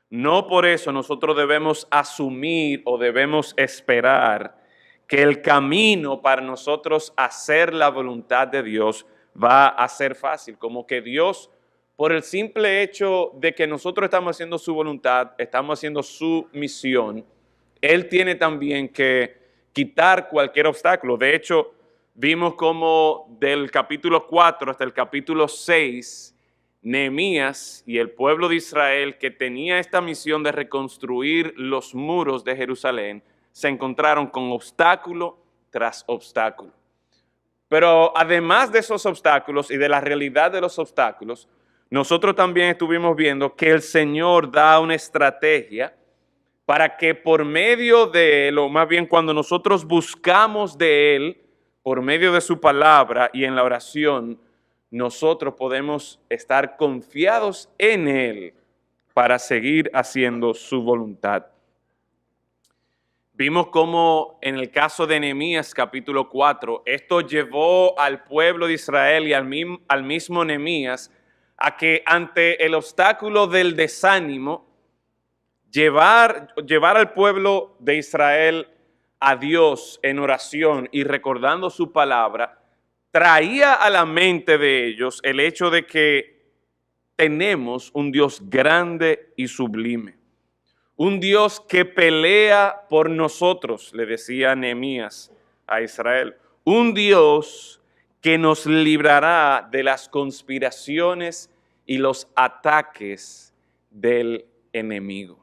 No por eso nosotros debemos asumir o debemos esperar que el camino para nosotros hacer la voluntad de Dios va a ser fácil, como que Dios, por el simple hecho de que nosotros estamos haciendo su voluntad, estamos haciendo su misión, Él tiene también que quitar cualquier obstáculo. De hecho, vimos como del capítulo 4 hasta el capítulo 6, Nehemías y el pueblo de Israel, que tenía esta misión de reconstruir los muros de Jerusalén, se encontraron con obstáculo tras obstáculo. Pero además de esos obstáculos y de la realidad de los obstáculos, nosotros también estuvimos viendo que el Señor da una estrategia para que por medio de Él, o más bien cuando nosotros buscamos de Él, por medio de su palabra y en la oración, nosotros podemos estar confiados en Él para seguir haciendo su voluntad. Vimos cómo en el caso de Nehemías capítulo 4, esto llevó al pueblo de Israel y al mismo Nehemías a que ante el obstáculo del desánimo, llevar al pueblo de Israel a Dios en oración y recordando su palabra, traía a la mente de ellos el hecho de que tenemos un Dios grande y sublime. Un Dios que pelea por nosotros, le decía Nehemías a Israel. Un Dios que nos librará de las conspiraciones y los ataques del enemigo.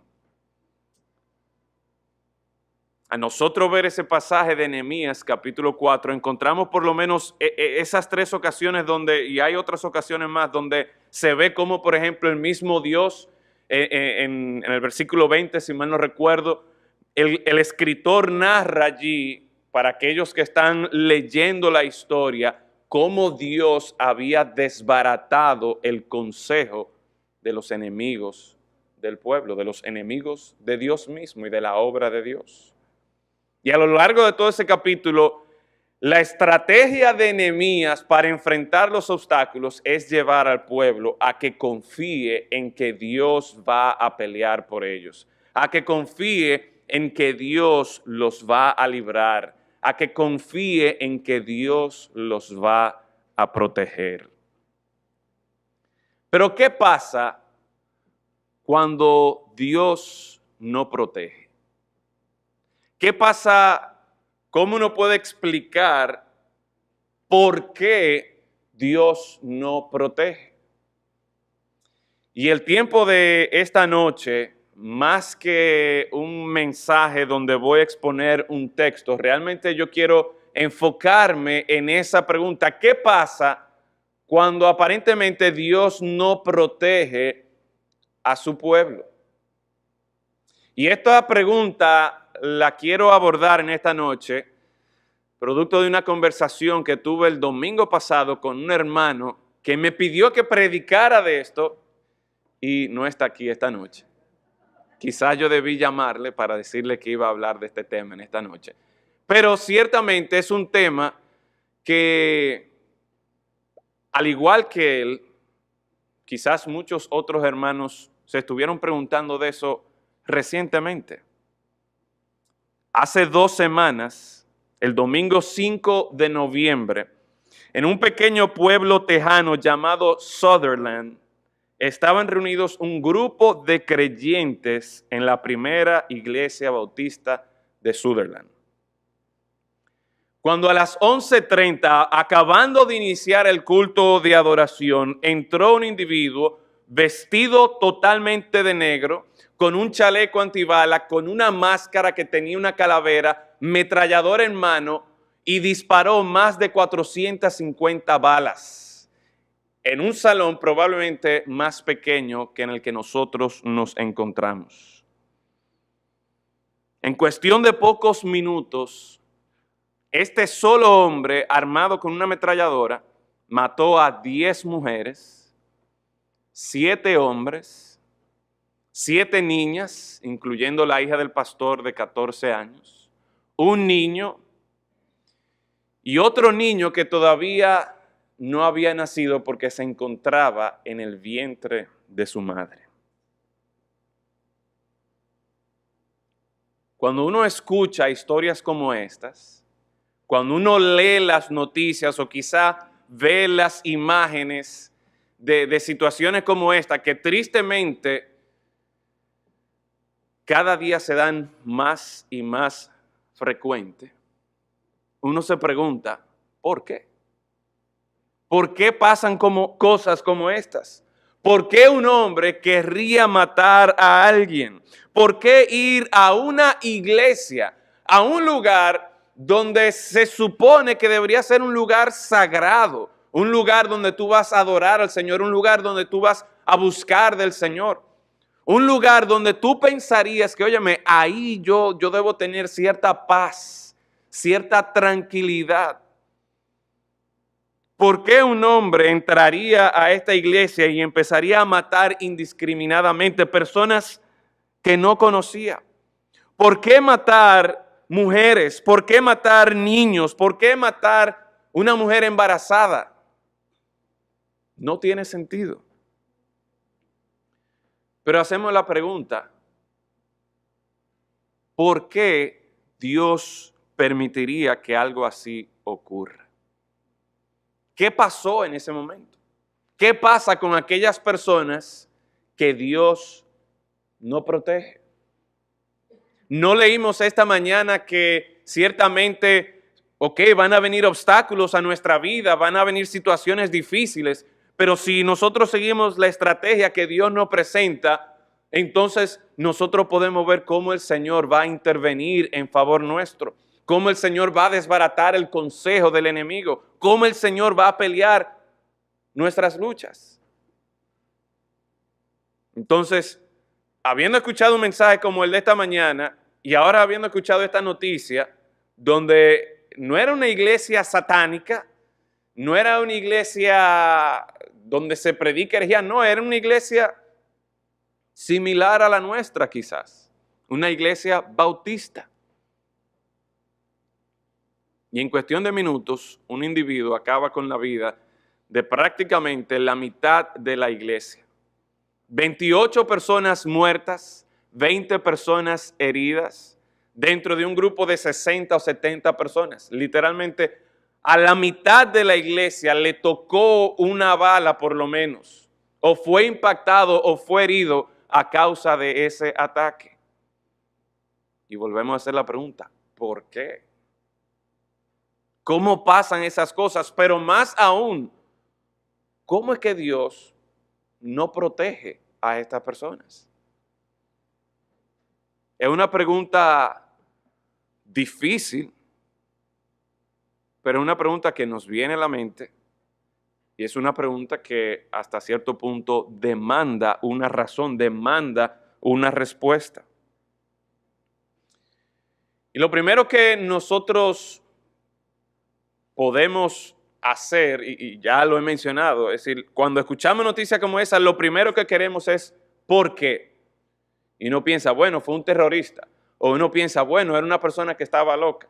A nosotros ver ese pasaje de Nehemías capítulo 4, encontramos por lo menos esas tres ocasiones donde, y hay otras ocasiones más, donde se ve como, por ejemplo, el mismo Dios, en el versículo 20, si mal no recuerdo, el escritor narra allí, para aquellos que están leyendo la historia, cómo Dios había desbaratado el consejo de los enemigos del pueblo, de los enemigos de Dios mismo y de la obra de Dios. Y a lo largo de todo ese capítulo, la estrategia de Nehemías para enfrentar los obstáculos es llevar al pueblo a que confíe en que Dios va a pelear por ellos, a que confíe en que Dios los va a librar, a que confíe en que Dios los va a proteger. Pero ¿qué pasa cuando Dios no protege? ¿Qué pasa? ¿Cómo uno puede explicar por qué Dios no protege? Y el tiempo de esta noche, más que un mensaje donde voy a exponer un texto, realmente yo quiero enfocarme en esa pregunta. ¿Qué pasa cuando aparentemente Dios no protege a su pueblo? Y esta pregunta la quiero abordar en esta noche, producto de una conversación que tuve el domingo pasado con un hermano que me pidió que predicara de esto y no está aquí esta noche. Quizás yo debí llamarle para decirle que iba a hablar de este tema en esta noche. Pero ciertamente es un tema que, al igual que él, quizás muchos otros hermanos se estuvieron preguntando de eso recientemente. Hace 2 semanas, el domingo 5 de noviembre, en un pequeño pueblo tejano llamado Sutherland, estaban reunidos un grupo de creyentes en la primera iglesia bautista de Sutherland. Cuando a las 11:30, acabando de iniciar el culto de adoración, entró un individuo vestido totalmente de negro, con un chaleco antibala, con una máscara que tenía una calavera, metralladora en mano, y disparó más de 450 balas en un salón probablemente más pequeño que en el que nosotros nos encontramos. En cuestión de pocos minutos, este solo hombre, armado con una ametralladora, mató a 10 mujeres, 7 hombres, 7 niñas, incluyendo la hija del pastor de 14 años, un niño y otro niño que todavía no había nacido porque se encontraba en el vientre de su madre. Cuando uno escucha historias como estas, cuando uno lee las noticias o quizá ve las imágenes de situaciones como esta, que tristemente cada día se dan más y más frecuentes, uno se pregunta, ¿por qué? ¿Por qué pasan cosas como estas? ¿Por qué un hombre querría matar a alguien? ¿Por qué ir a una iglesia, a un lugar donde se supone que debería ser un lugar sagrado, un lugar donde tú vas a adorar al Señor, un lugar donde tú vas a buscar del Señor? Un lugar donde tú pensarías que, óyeme, ahí yo debo tener cierta paz, cierta tranquilidad. ¿Por qué un hombre entraría a esta iglesia y empezaría a matar indiscriminadamente personas que no conocía? ¿Por qué matar mujeres? ¿Por qué matar niños? ¿Por qué matar una mujer embarazada? No tiene sentido. Pero hacemos la pregunta, ¿por qué Dios permitiría que algo así ocurra? ¿Qué pasó en ese momento? ¿Qué pasa con aquellas personas que Dios no protege? No leímos esta mañana que ciertamente, van a venir obstáculos a nuestra vida, van a venir situaciones difíciles, pero si nosotros seguimos la estrategia que Dios nos presenta, entonces nosotros podemos ver cómo el Señor va a intervenir en favor nuestro, cómo el Señor va a desbaratar el consejo del enemigo, cómo el Señor va a pelear nuestras luchas. Entonces, habiendo escuchado un mensaje como el de esta mañana y ahora habiendo escuchado esta noticia, donde no era una iglesia satánica, no era una iglesia donde se predica herejía, no, era una iglesia similar a la nuestra quizás, una iglesia bautista. Y en cuestión de minutos, un individuo acaba con la vida de prácticamente la mitad de la iglesia. 28 personas muertas, 20 personas heridas, dentro de un grupo de 60 o 70 personas. Literalmente, a la mitad de la iglesia le tocó una bala por lo menos, o fue impactado o fue herido a causa de ese ataque. Y volvemos a hacer la pregunta, ¿por qué? ¿Cómo pasan esas cosas? Pero más aún, ¿cómo es que Dios no protege a estas personas? Es una pregunta difícil, pero es una pregunta que nos viene a la mente y es una pregunta que hasta cierto punto demanda una razón, demanda una respuesta. Y lo primero que nosotros podemos hacer, y ya lo he mencionado, es decir, cuando escuchamos noticias como esa, lo primero que queremos es ¿por qué? Y uno piensa, bueno, fue un terrorista. O uno piensa, bueno, era una persona que estaba loca.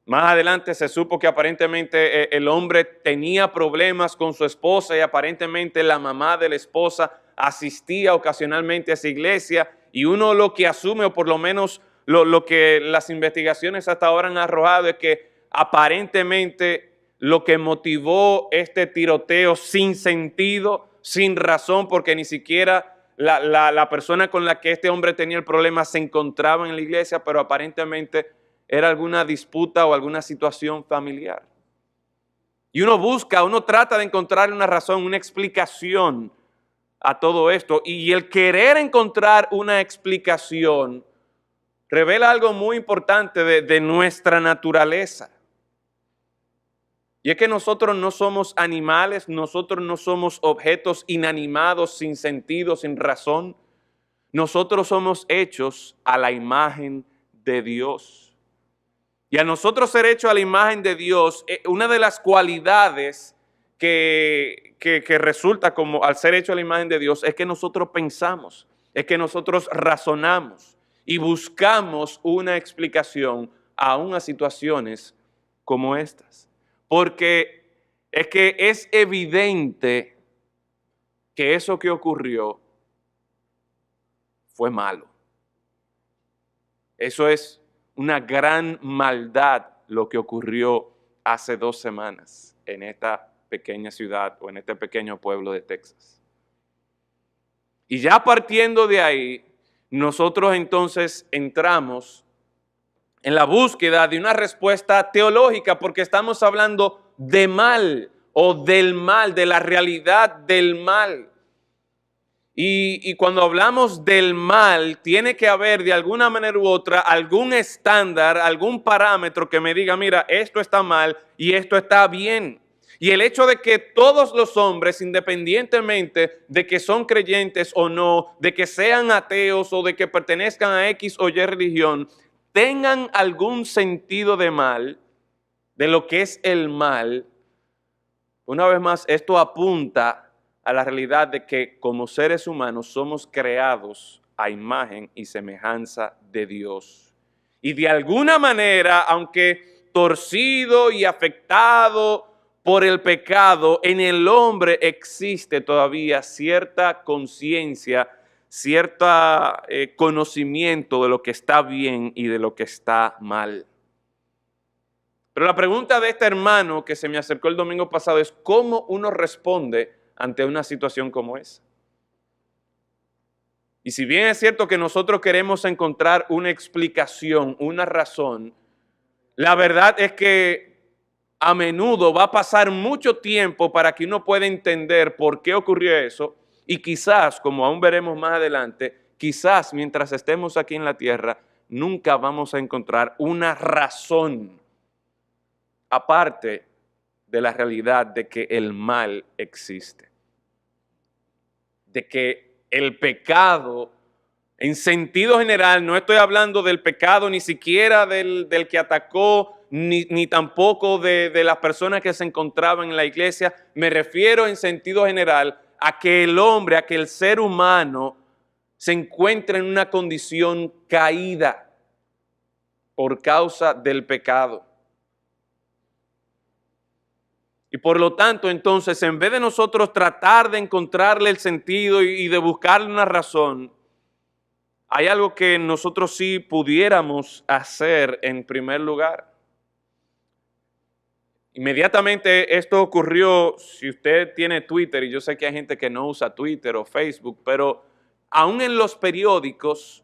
Más adelante se supo que aparentemente el hombre tenía problemas con su esposa y aparentemente la mamá de la esposa asistía ocasionalmente a esa iglesia y uno lo que asume, o por lo menos lo que las investigaciones hasta ahora han arrojado, es que aparentemente lo que motivó este tiroteo sin sentido, sin razón, porque ni siquiera la persona con la que este hombre tenía el problema se encontraba en la iglesia, pero aparentemente era alguna disputa o alguna situación familiar. Y uno trata de encontrar una razón, una explicación a todo esto. Y el querer encontrar una explicación revela algo muy importante de nuestra naturaleza. Y es que nosotros no somos animales, nosotros no somos objetos inanimados, sin sentido, sin razón. Nosotros somos hechos a la imagen de Dios. Y a nosotros ser hechos a la imagen de Dios, una de las cualidades que resulta como al ser hecho a la imagen de Dios es que nosotros pensamos, es que nosotros razonamos y buscamos una explicación aún a situaciones como estas. Porque es que es evidente que eso que ocurrió fue malo. Eso es una gran maldad lo que ocurrió hace 2 semanas en esta pequeña ciudad o en este pequeño pueblo de Texas. Y ya partiendo de ahí, nosotros entonces entramos en la búsqueda de una respuesta teológica porque estamos hablando de mal o del mal, de la realidad del mal. Y cuando hablamos del mal, tiene que haber de alguna manera u otra algún estándar, algún parámetro que me diga, mira, esto está mal y esto está bien. Y el hecho de que todos los hombres, independientemente de que son creyentes o no, de que sean ateos o de que pertenezcan a X o Y religión, tengan algún sentido de mal, de lo que es el mal, una vez más, esto apunta a la realidad de que como seres humanos somos creados a imagen y semejanza de Dios. Y de alguna manera, aunque torcido y afectado por el pecado, en el hombre existe todavía cierta conciencia, cierto conocimiento de lo que está bien y de lo que está mal. Pero la pregunta de este hermano que se me acercó el domingo pasado es ¿cómo uno responde ante una situación como esa? Y si bien es cierto que nosotros queremos encontrar una explicación, una razón, la verdad es que a menudo va a pasar mucho tiempo para que uno pueda entender por qué ocurrió eso y quizás, como aún veremos más adelante, quizás mientras estemos aquí en la tierra, nunca vamos a encontrar una razón aparte de la realidad de que el mal existe, de que el pecado, en sentido general, no estoy hablando del pecado ni siquiera del que atacó, ni tampoco de las personas que se encontraban en la iglesia, me refiero en sentido general a que el hombre, a que el ser humano se encuentra en una condición caída por causa del pecado. Y por lo tanto, entonces, en vez de nosotros tratar de encontrarle el sentido y de buscarle una razón, hay algo que nosotros sí pudiéramos hacer en primer lugar. Inmediatamente esto ocurrió, si usted tiene Twitter, y yo sé que hay gente que no usa Twitter o Facebook, pero aún en los periódicos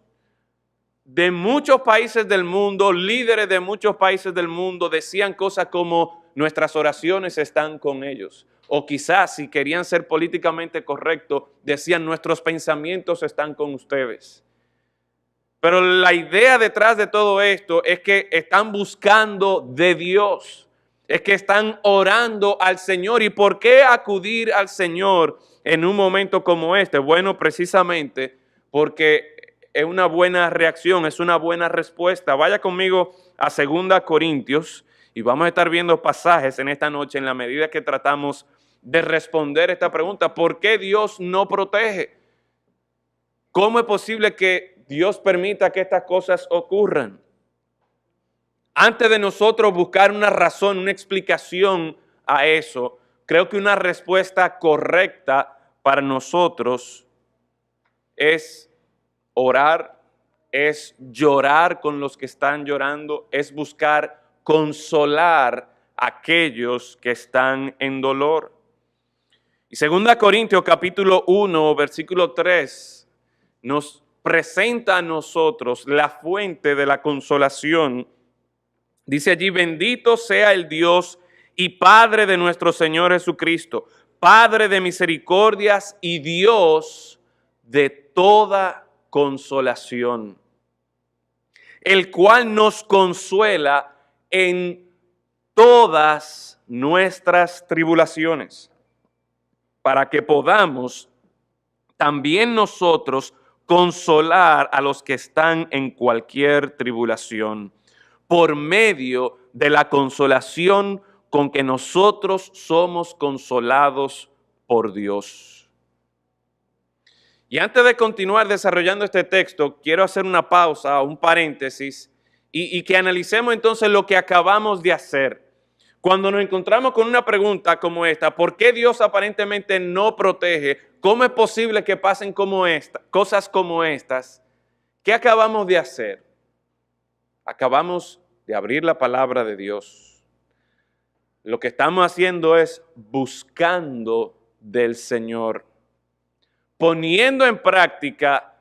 de muchos países del mundo, líderes de muchos países del mundo decían cosas como nuestras oraciones están con ellos. O quizás, si querían ser políticamente correctos, decían nuestros pensamientos están con ustedes. Pero la idea detrás de todo esto es que están buscando de Dios, es que están orando al Señor. ¿Y por qué acudir al Señor en un momento como este? Bueno, precisamente porque es una buena reacción, es una buena respuesta. Vaya conmigo a 2 Corintios y vamos a estar viendo pasajes en esta noche en la medida que tratamos de responder esta pregunta. ¿Por qué Dios no protege? ¿Cómo es posible que Dios permita que estas cosas ocurran? Antes de nosotros buscar una razón, una explicación a eso, creo que una respuesta correcta para nosotros es orar, es llorar con los que están llorando, es buscar consolar a aquellos que están en dolor. Y 2 Corintios capítulo 1, versículo 3, nos presenta a nosotros la fuente de la consolación. Dice allí, bendito sea el Dios y Padre de nuestro Señor Jesucristo, Padre de misericordias y Dios de toda consolación, el cual nos consuela en todas nuestras tribulaciones, para que podamos también nosotros consolar a los que están en cualquier tribulación, por medio de la consolación con que nosotros somos consolados por Dios. Y antes de continuar desarrollando este texto, quiero hacer una pausa, un paréntesis, y que analicemos entonces lo que acabamos de hacer. Cuando nos encontramos con una pregunta como esta, ¿por qué Dios aparentemente no protege? ¿Cómo es posible que pasen cosas como estas? ¿Qué acabamos de hacer? Acabamos de abrir la palabra de Dios. Lo que estamos haciendo es buscando del Señor, poniendo en práctica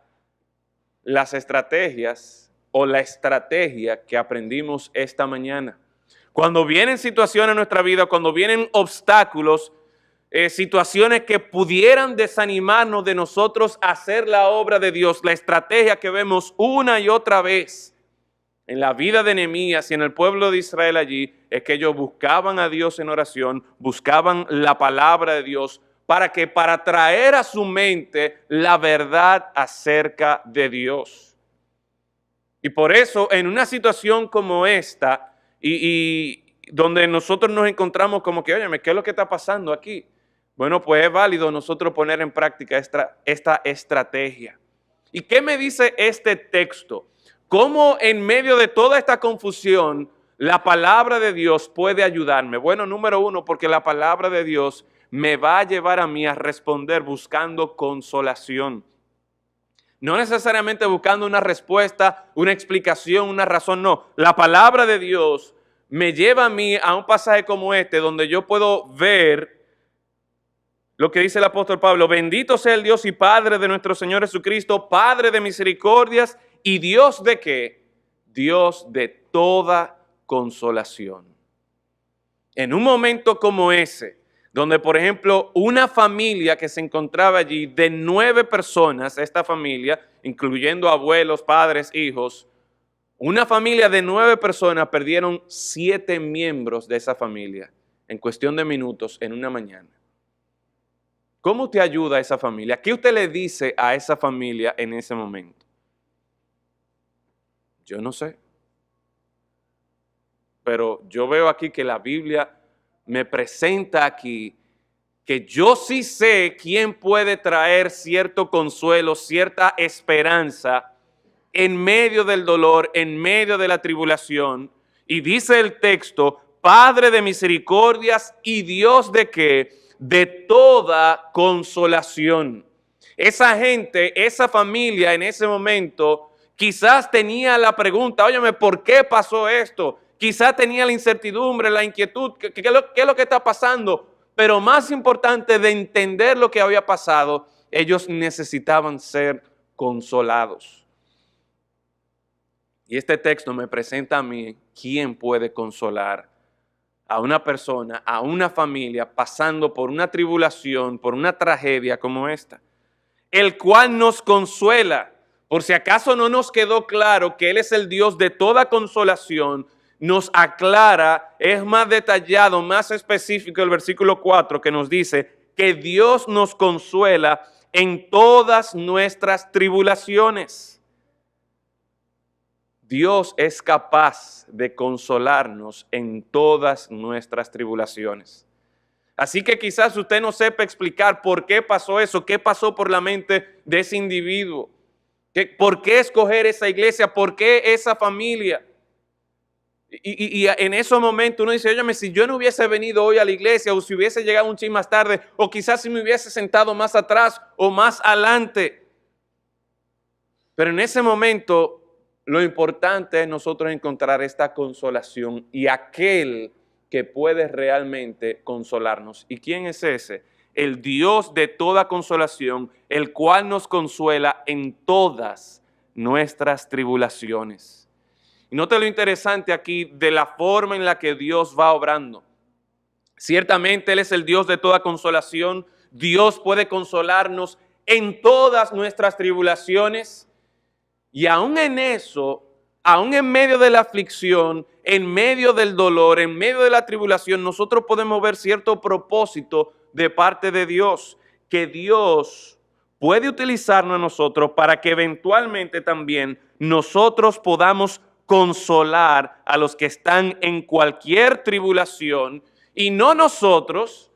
las estrategias o la estrategia que aprendimos esta mañana. Cuando vienen situaciones en nuestra vida, cuando vienen obstáculos, situaciones que pudieran desanimarnos de nosotros hacer la obra de Dios, la estrategia que vemos una y otra vez en la vida de Nehemías y en el pueblo de Israel allí, es que ellos buscaban a Dios en oración, buscaban la palabra de Dios, para traer a su mente la verdad acerca de Dios. Y por eso, en una situación como esta, y donde nosotros nos encontramos como que, óyeme, ¿qué es lo que está pasando aquí? Bueno, pues es válido nosotros poner en práctica esta estrategia. ¿Y qué me dice este texto? ¿Cómo en medio de toda esta confusión la palabra de Dios puede ayudarme? Bueno, número uno, porque la palabra de Dios me va a llevar a mí a responder buscando consolación. No necesariamente buscando una respuesta, una explicación, una razón, no. La palabra de Dios me lleva a mí a un pasaje como este, donde yo puedo ver lo que dice el apóstol Pablo: bendito sea el Dios y Padre de nuestro Señor Jesucristo, Padre de misericordias y Dios de ¿qué? Dios de toda consolación. En un momento como ese, donde por ejemplo una familia que se encontraba allí de 9 personas, esta familia, incluyendo abuelos, padres, hijos, una familia de 9 personas perdieron 7 miembros de esa familia en cuestión de minutos en una mañana. ¿Cómo te ayuda a esa familia? ¿Qué usted le dice a esa familia en ese momento? Yo no sé. Pero yo veo aquí que la Biblia me presenta aquí que yo sí sé quién puede traer cierto consuelo, cierta esperanza en medio del dolor, en medio de la tribulación. Y dice el texto: Padre de misericordias y Dios de ¿qué? De toda consolación. Esa gente, esa familia en ese momento quizás tenía la pregunta: óyeme, ¿por qué pasó esto? Quizás tenía la incertidumbre, la inquietud, ¿qué es lo que está pasando? Pero más importante de entender lo que había pasado, ellos necesitaban ser consolados. Y este texto me presenta a mí quién puede consolar a una persona, a una familia pasando por una tribulación, por una tragedia como esta. El cual nos consuela. Por si acaso no nos quedó claro que Él es el Dios de toda consolación, nos aclara, es más detallado, más específico el versículo 4 que nos dice que Dios nos consuela en todas nuestras tribulaciones. Dios es capaz de consolarnos en todas nuestras tribulaciones. Así que quizás usted no sepa explicar por qué pasó eso, qué pasó por la mente de ese individuo, por qué escoger esa iglesia, por qué esa familia. Y en esos momentos uno dice: óyeme, si yo no hubiese venido hoy a la iglesia, o si hubiese llegado un chin más tarde, o quizás si me hubiese sentado más atrás o más adelante. Pero en ese momento lo importante es nosotros encontrar esta consolación y aquel que puede realmente consolarnos. ¿Y quién es ese? El Dios de toda consolación, el cual nos consuela en todas nuestras tribulaciones. Y note lo interesante aquí de la forma en la que Dios va obrando. Ciertamente Él es el Dios de toda consolación. Dios puede consolarnos en todas nuestras tribulaciones. Y aún en eso, aún en medio de la aflicción, en medio del dolor, en medio de la tribulación, nosotros podemos ver cierto propósito de parte de Dios, que Dios puede utilizarnos a nosotros para que eventualmente también nosotros podamos consolar a los que están en cualquier tribulación, y no nosotros,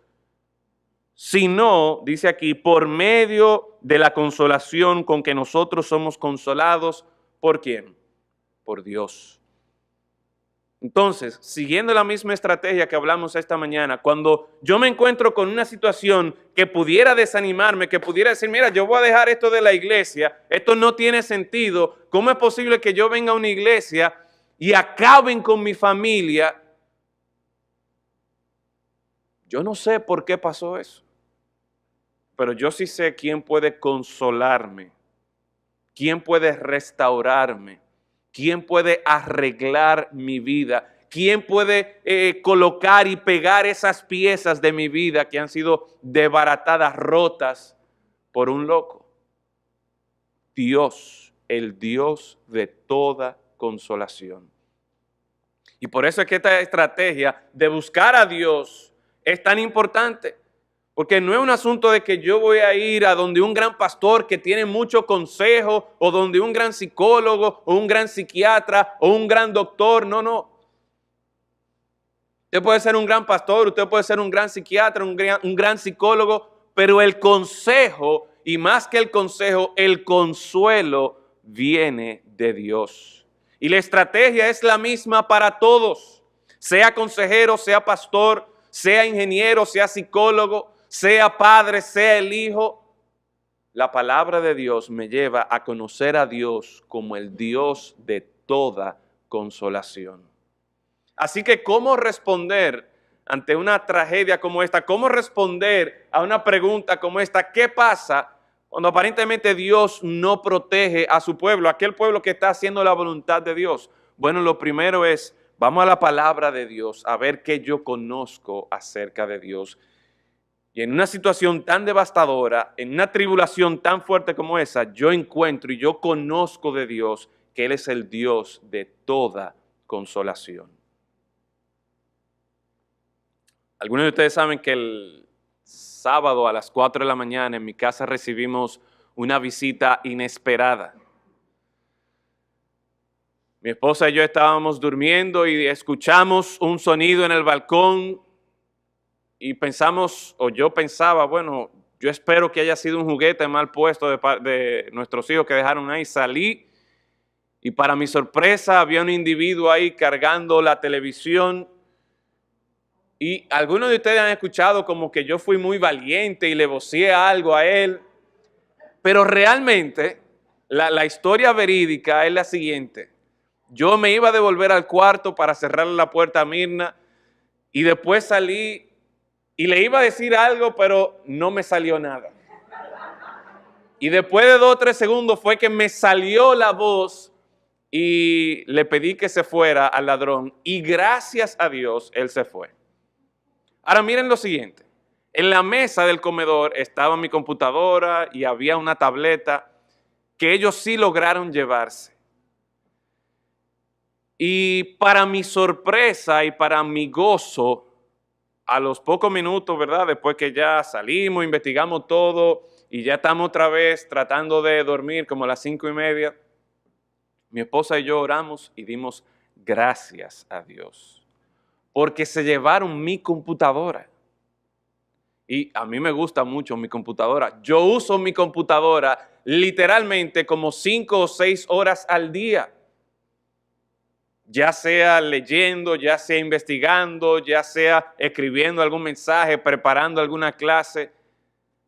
sino, dice aquí, por medio de la consolación con que nosotros somos consolados. ¿Por quién? Por Dios. Entonces, siguiendo la misma estrategia que hablamos esta mañana, cuando yo me encuentro con una situación que pudiera desanimarme, que pudiera decir: mira, yo voy a dejar esto de la iglesia, esto no tiene sentido, ¿cómo es posible que yo venga a una iglesia y acaben con mi familia. Yo no sé por qué pasó eso, pero yo sí sé quién puede consolarme, quién puede restaurarme, quién puede arreglar mi vida, quién puede colocar y pegar esas piezas de mi vida que han sido desbaratadas, rotas por un loco. Dios, el Dios de toda consolación. Y por eso es que esta estrategia de buscar a Dios es tan importante. Porque no es un asunto de que yo voy a ir a donde un gran pastor que tiene mucho consejo, o donde un gran psicólogo, o un gran psiquiatra, o un gran doctor. No, no. Usted puede ser un gran pastor, usted puede ser un gran psiquiatra, un gran psicólogo, pero el consejo, y más que el consejo, el consuelo viene de Dios. Y la estrategia es la misma para todos, sea consejero, sea pastor, sea ingeniero, sea psicólogo, sea padre, sea el hijo. La palabra de Dios me lleva a conocer a Dios como el Dios de toda consolación. Así que, ¿cómo responder ante una tragedia como esta? ¿Cómo responder a una pregunta como esta? ¿Qué pasa cuando aparentemente Dios no protege a su pueblo, aquel pueblo que está haciendo la voluntad de Dios? Bueno, lo primero es, vamos a la palabra de Dios, a ver qué yo conozco acerca de Dios. Y en una situación tan devastadora, en una tribulación tan fuerte como esa, yo encuentro y yo conozco de Dios que Él es el Dios de toda consolación. Algunos de ustedes saben que el sábado a las 4 de la mañana en mi casa recibimos una visita inesperada. Mi esposa y yo estábamos durmiendo y escuchamos un sonido en el balcón y pensamos, o yo pensaba, bueno, yo espero que haya sido un juguete mal puesto de nuestros hijos que dejaron ahí. Salí y para mi sorpresa había un individuo ahí cargando la televisión. Y algunos de ustedes han escuchado como que yo fui muy valiente y le voceé algo a él, pero realmente la historia verídica es la siguiente. Yo me iba a devolver al cuarto para cerrar la puerta a Mirna y después salí y le iba a decir algo, pero no me salió nada. Y después de 2 o 3 segundos fue que me salió la voz y le pedí que se fuera al ladrón y gracias a Dios él se fue. Ahora miren lo siguiente, en la mesa del comedor estaba mi computadora y había una tableta que ellos sí lograron llevarse. Y para mi sorpresa y para mi gozo, a los pocos minutos, ¿verdad? Después que ya salimos, investigamos todo y ya estamos otra vez tratando de dormir como a las 5:30, mi esposa y yo oramos y dimos gracias a Dios porque se llevaron mi computadora. Y a mí me gusta mucho mi computadora. Yo uso mi computadora literalmente como 5 o 6 horas al día. Ya sea leyendo, ya sea investigando, ya sea escribiendo algún mensaje, preparando alguna clase.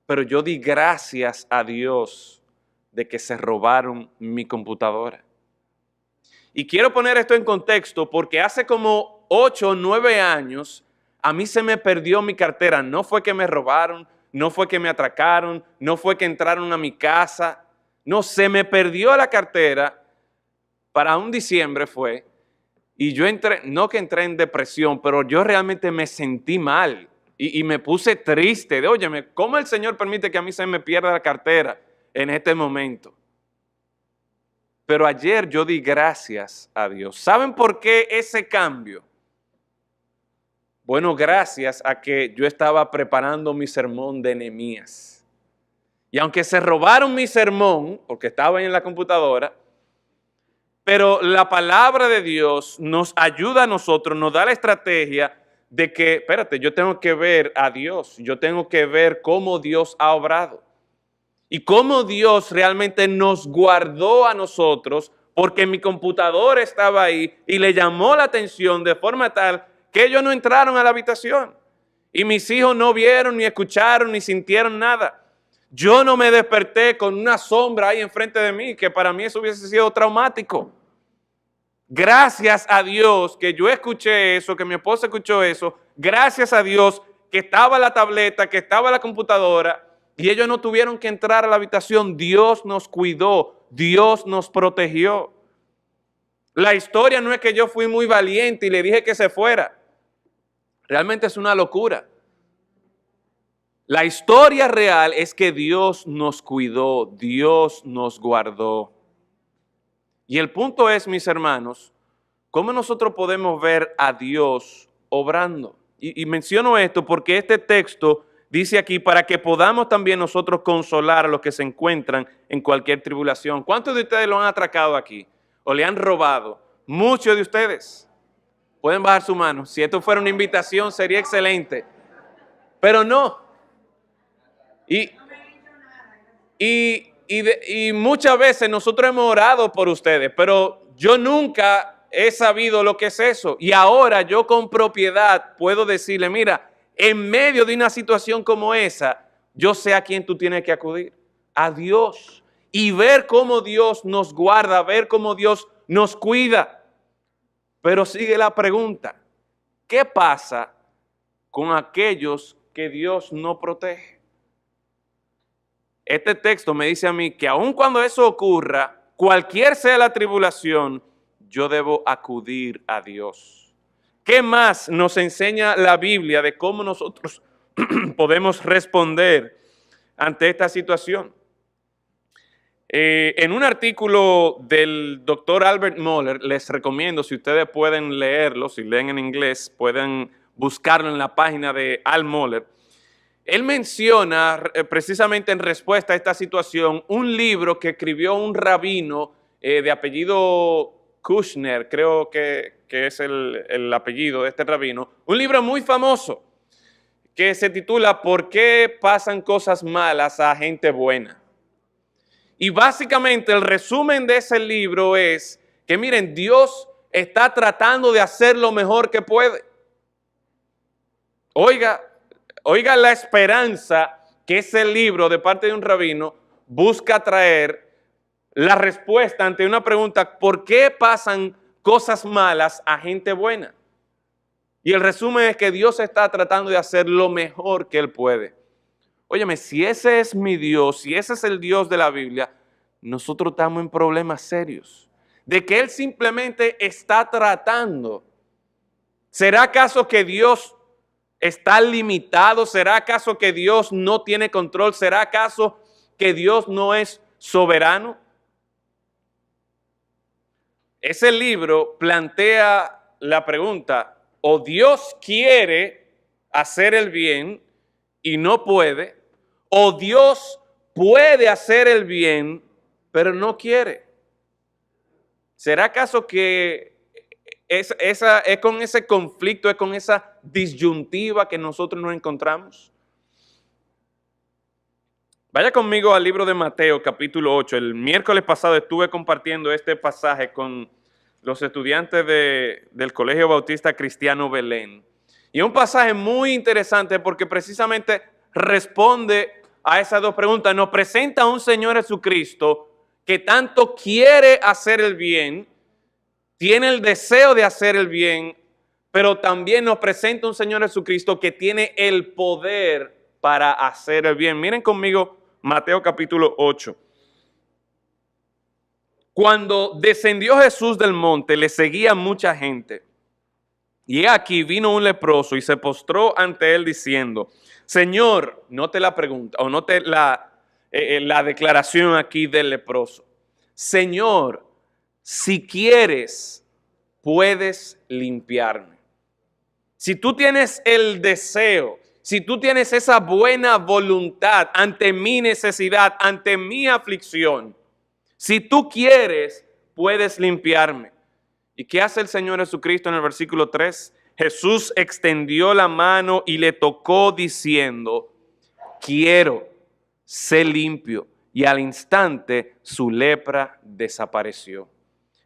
Pero yo di gracias a Dios de que se robaron mi computadora. Y quiero poner esto en contexto porque hace como 8 o 9 años a mí se me perdió mi cartera. No fue que me robaron, no fue que me atracaron, no fue que entraron a mi casa. No, se me perdió la cartera. Para un diciembre fue. Y yo entré, no que entré en depresión, pero yo realmente me sentí mal. Y me puse triste. Óyeme, ¿cómo el Señor permite que a mí se me pierda la cartera en este momento? Pero ayer yo di gracias a Dios. ¿Saben por qué ese cambio? Bueno, gracias a que yo estaba preparando mi sermón de Nehemías. Y aunque se robaron mi sermón, porque estaba en la computadora, pero la palabra de Dios nos ayuda a nosotros, nos da la estrategia de que, espérate, yo tengo que ver a Dios, yo tengo que ver cómo Dios ha obrado. Y cómo Dios realmente nos guardó a nosotros, porque mi computadora estaba ahí y le llamó la atención de forma tal que ellos no entraron a la habitación. Y mis hijos no vieron, ni escucharon, ni sintieron nada. Yo no me desperté con una sombra ahí enfrente de mí, que para mí eso hubiese sido traumático. Gracias a Dios que yo escuché eso, que mi esposa escuchó eso. Gracias a Dios que estaba la tableta, que estaba la computadora y ellos no tuvieron que entrar a la habitación. Dios nos cuidó, Dios nos protegió. La historia no es que yo fui muy valiente y le dije que se fuera. Realmente es una locura. La historia real es que Dios nos cuidó, Dios nos guardó. Y el punto es, mis hermanos, ¿cómo nosotros podemos ver a Dios obrando? Y menciono esto porque este texto dice aquí para que podamos también nosotros consolar a los que se encuentran en cualquier tribulación. ¿Cuántos de ustedes lo han atracado aquí o le han robado? Muchos de ustedes. Pueden bajar su mano. Si esto fuera una invitación sería excelente. Pero no. Y muchas veces nosotros hemos orado por ustedes, pero yo nunca he sabido lo que es eso. Y ahora yo con propiedad puedo decirle, mira, en medio de una situación como esa, yo sé a quién tú tienes que acudir, a Dios. Y ver cómo Dios nos guarda, ver cómo Dios nos cuida. Pero sigue la pregunta, ¿qué pasa con aquellos que Dios no protege? Este texto me dice a mí que aun cuando eso ocurra, cualquier sea la tribulación, yo debo acudir a Dios. ¿Qué más nos enseña la Biblia de cómo nosotros podemos responder ante esta situación? En un artículo del doctor Albert Mohler, les recomiendo, si ustedes pueden leerlo, si leen en inglés, pueden buscarlo en la página de Al Mohler. Él menciona, precisamente en respuesta a esta situación, un libro que escribió un rabino de apellido Kushner, creo que es el apellido de este rabino, un libro muy famoso que se titula ¿Por qué pasan cosas malas a gente buena? Y básicamente el resumen de ese libro es que miren, Dios está tratando de hacer lo mejor que puede. Oiga la esperanza que ese libro de parte de un rabino busca traer la respuesta ante una pregunta, ¿por qué pasan cosas malas a gente buena? Y el resumen es que Dios está tratando de hacer lo mejor que Él puede. Óyeme, si ese es mi Dios, si ese es el Dios de la Biblia, nosotros estamos en problemas serios. De que Él simplemente está tratando. ¿Será acaso que Dios está limitado? ¿Será acaso que Dios no tiene control? ¿Será acaso que Dios no es soberano? Ese libro plantea la pregunta, o Dios quiere hacer el bien y no puede, o Dios puede hacer el bien, pero no quiere. ¿Será acaso que es con ese conflicto, es con esa disyuntiva que nosotros nos encontramos? Vaya conmigo al libro de Mateo, capítulo 8. El miércoles pasado estuve compartiendo este pasaje con los estudiantes del Colegio Bautista Cristiano Belén. Y es un pasaje muy interesante porque precisamente responde a esas dos preguntas. Nos presenta a un Señor Jesucristo que tanto quiere hacer el bien, tiene el deseo de hacer el bien, pero también nos presenta un Señor Jesucristo que tiene el poder para hacer el bien. Miren conmigo Mateo capítulo 8. Cuando descendió Jesús del monte, le seguía mucha gente. Y aquí vino un leproso y se postró ante él diciendo, Señor, note la pregunta, o note la declaración aquí del leproso. Señor, si quieres, puedes limpiarme. Si tú tienes el deseo, si tú tienes esa buena voluntad ante mi necesidad, ante mi aflicción, si tú quieres, puedes limpiarme. ¿Y qué hace el Señor Jesucristo en el versículo 3? Jesús extendió la mano y le tocó diciendo, quiero, sé limpio. Y al instante su lepra desapareció.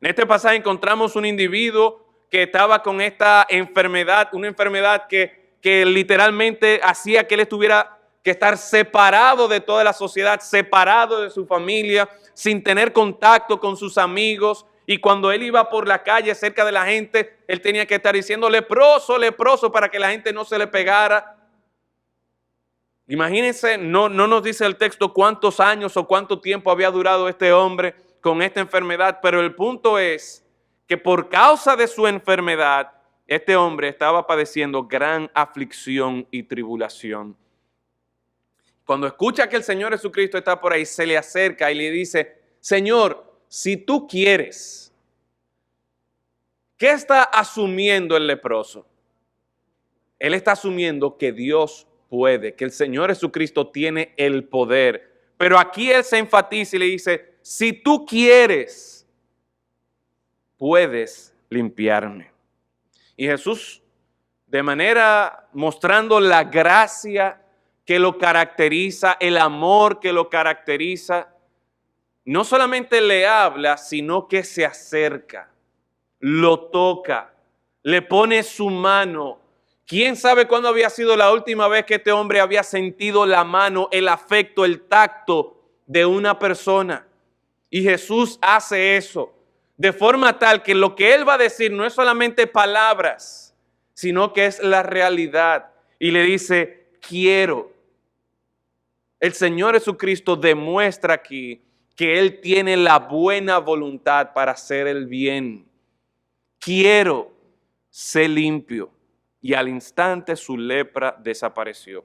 En este pasaje encontramos un individuo que estaba con esta enfermedad, una enfermedad que literalmente hacía que él tuviera que estar separado de toda la sociedad, separado de su familia, sin tener contacto con sus amigos. Y cuando él iba por la calle cerca de la gente, él tenía que estar diciendo leproso, leproso, para que la gente no se le pegara. Imagínense, no nos dice el texto cuántos años o cuánto tiempo había durado este hombre con esta enfermedad, pero el punto es que por causa de su enfermedad, este hombre estaba padeciendo gran aflicción y tribulación. Cuando escucha que el Señor Jesucristo está por ahí, se le acerca y le dice, Señor, si tú quieres, ¿qué está asumiendo el leproso? Él está asumiendo que Dios puede, que el Señor Jesucristo tiene el poder. Pero aquí él se enfatiza y le dice, si tú quieres, puedes limpiarme. Y Jesús, de manera mostrando la gracia que lo caracteriza, el amor que lo caracteriza, no solamente le habla, sino que se acerca, lo toca, le pone su mano. ¿Quién sabe cuándo había sido la última vez que este hombre había sentido la mano, el afecto, el tacto de una persona? Y Jesús hace eso de forma tal que lo que él va a decir no es solamente palabras, sino que es la realidad. Y le dice, quiero. El Señor Jesucristo demuestra aquí que Él tiene la buena voluntad para hacer el bien. Quiero ser limpio. Y al instante su lepra desapareció.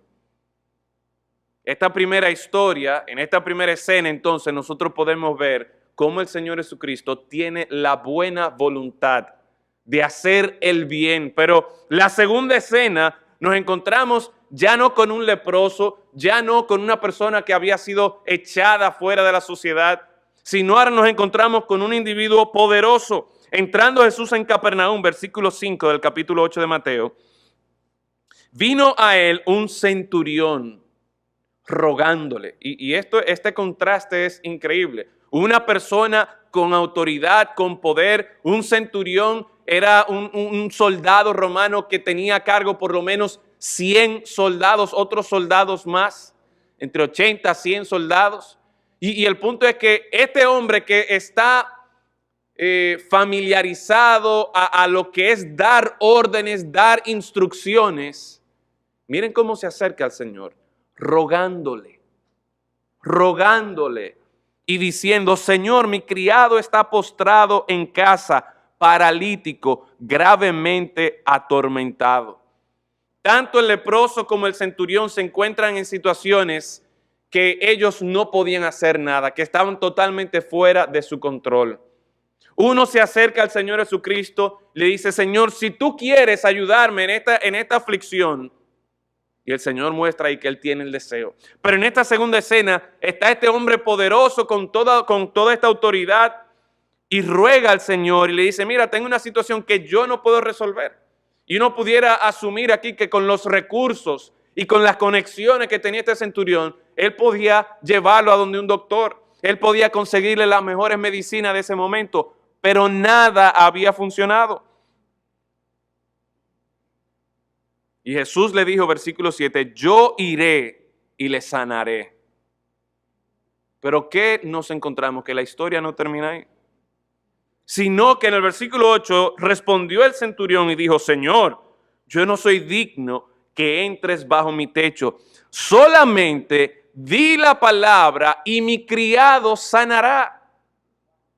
Esta primera historia, en esta primera escena, entonces nosotros podemos ver cómo el Señor Jesucristo tiene la buena voluntad de hacer el bien. Pero la segunda escena nos encontramos ya no con un leproso, ya no con una persona que había sido echada fuera de la sociedad, sino ahora nos encontramos con un individuo poderoso. Entrando Jesús en Capernaum, versículo 5 del capítulo 8 de Mateo, vino a él un centurión rogándole. Y este contraste es increíble. Una persona con autoridad, con poder, un centurión era un soldado romano que tenía a cargo por lo menos 100 soldados, otros soldados más, entre 80 a 100 soldados. Y el punto es que este hombre que está familiarizado a lo que es dar órdenes, dar instrucciones, miren cómo se acerca al Señor, rogándole y diciendo, Señor, mi criado está postrado en casa, paralítico, gravemente atormentado. Tanto el leproso como el centurión se encuentran en situaciones que ellos no podían hacer nada, que estaban totalmente fuera de su control. Uno se acerca al Señor Jesucristo, le dice, Señor, si tú quieres ayudarme en esta aflicción, y el Señor muestra ahí que Él tiene el deseo. Pero en esta segunda escena está este hombre poderoso con toda esta autoridad y ruega al Señor y le dice, mira, tengo una situación que yo no puedo resolver. Y uno pudiera asumir aquí que con los recursos y con las conexiones que tenía este centurión, él podía llevarlo a donde un doctor, él podía conseguirle las mejores medicinas de ese momento, pero nada había funcionado. Y Jesús le dijo, versículo 7, yo iré y le sanaré. Pero ¿qué nos encontramos? Que la historia no termina ahí. Sino que en el versículo 8 respondió el centurión y dijo, Señor, yo no soy digno que entres bajo mi techo. Solamente di la palabra y mi criado sanará.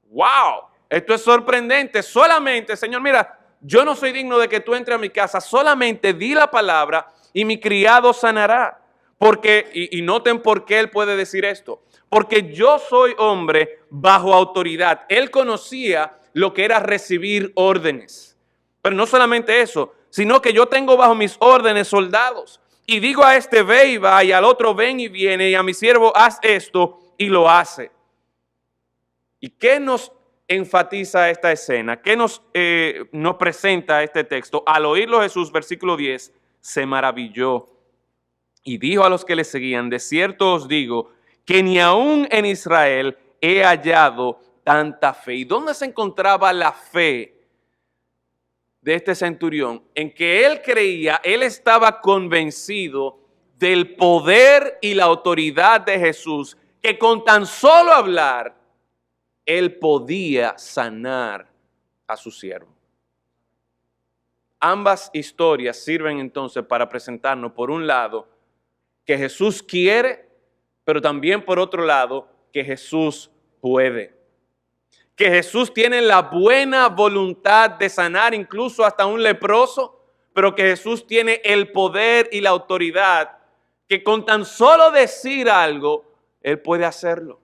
¡Wow! Esto es sorprendente. Solamente, Señor, mira, yo no soy digno de que tú entres a mi casa, solamente di la palabra y mi criado sanará. Porque, y noten por qué él puede decir esto, porque yo soy hombre bajo autoridad. Él conocía lo que era recibir órdenes. Pero no solamente eso, sino que yo tengo bajo mis órdenes soldados. Y digo a este ve y va, y al otro ven y viene, y a mi siervo haz esto, y lo hace. ¿Y qué nos enfatiza esta escena? ¿Qué nos presenta este texto? Al oírlo Jesús, versículo 10, se maravilló y dijo a los que le seguían, de cierto os digo que ni aún en Israel he hallado tanta fe. ¿Y dónde se encontraba la fe de este centurión? En que él creía, él estaba convencido del poder y la autoridad de Jesús, que con tan solo hablar Él podía sanar a su siervo. Ambas historias sirven entonces para presentarnos, por un lado, que Jesús quiere, pero también por otro lado, que Jesús puede. Que Jesús tiene la buena voluntad de sanar incluso hasta un leproso, pero que Jesús tiene el poder y la autoridad que con tan solo decir algo, Él puede hacerlo.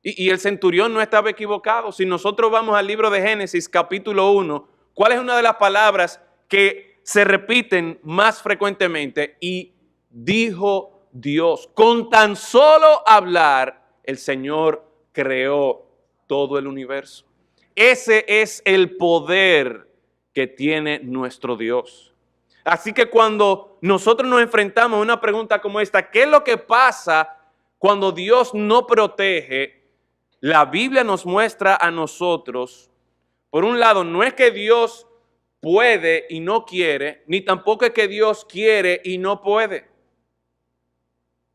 Y el centurión no estaba equivocado. Si nosotros vamos al libro de Génesis capítulo 1, ¿cuál es una de las palabras que se repiten más frecuentemente? Y dijo Dios. Con tan solo hablar, el Señor creó todo el universo. Ese es el poder que tiene nuestro Dios. Así que cuando nosotros nos enfrentamos a una pregunta como esta, ¿qué es lo que pasa cuando Dios no protege? La Biblia nos muestra a nosotros, por un lado, no es que Dios puede y no quiere, ni tampoco es que Dios quiere y no puede.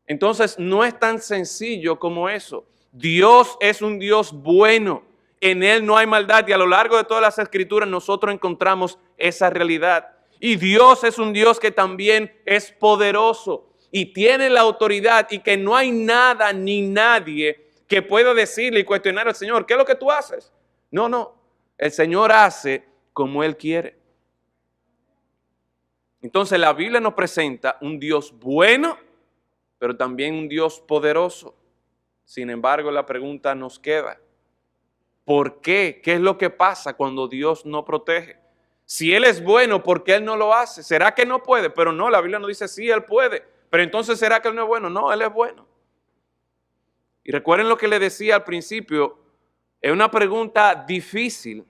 Entonces, no es tan sencillo como eso. Dios es un Dios bueno, en Él no hay maldad y a lo largo de todas las Escrituras nosotros encontramos esa realidad. Y Dios es un Dios que también es poderoso y tiene la autoridad y que no hay nada ni nadie que pueda decirle y cuestionar al Señor, ¿qué es lo que tú haces? No, el Señor hace como Él quiere. Entonces la Biblia nos presenta un Dios bueno, pero también un Dios poderoso. Sin embargo, la pregunta nos queda, ¿por qué? ¿Qué es lo que pasa cuando Dios no protege? Si Él es bueno, ¿por qué Él no lo hace? ¿Será que no puede? Pero no, la Biblia nos dice, sí, Él puede. Pero entonces, ¿será que Él no es bueno? No, Él es bueno. Y recuerden lo que le decía al principio, es una pregunta difícil